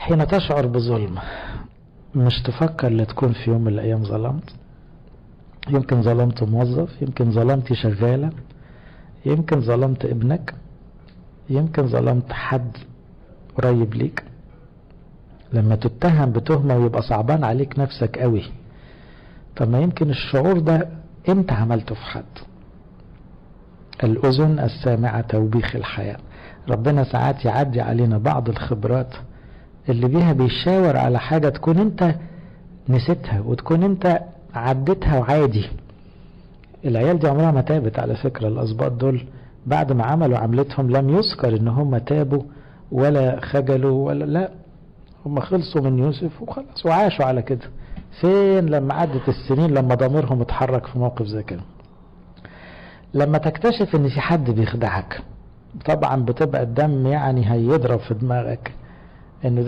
حين تشعر بظلم مش تفكر لا تكون في يوم من الأيام ظلمت. يمكن ظلمت موظف، يمكن ظلمت شغالة، يمكن ظلمت ابنك، يمكن ظلمت حد قريب ليك. لما تتهم بتهمة ويبقى صعبان عليك نفسك قوي، طب ما يمكن الشعور ده انت عملته في حد. الأذن السامعة توبيخ الحياة. ربنا ساعات يعدي علينا بعض الخبرات اللي بيها بيشاور على حاجة تكون انت نسيتها وتكون انت عدتها وعادي. العيال دي عمرها ما تابت على فكرة. الأسباط دول بعد ما عملوا عملتهم لم يذكر ان هم تابوا ولا خجلوا ولا لا، هم خلصوا من يوسف وخلاص وعاشوا على كده. فين لما عدت السنين، لما ضميرهم اتحرك في موقف زي كده؟ لما تكتشف ان في حد بيخدعك طبعا بتبقى الدم يعني هيضرب في دماغك انه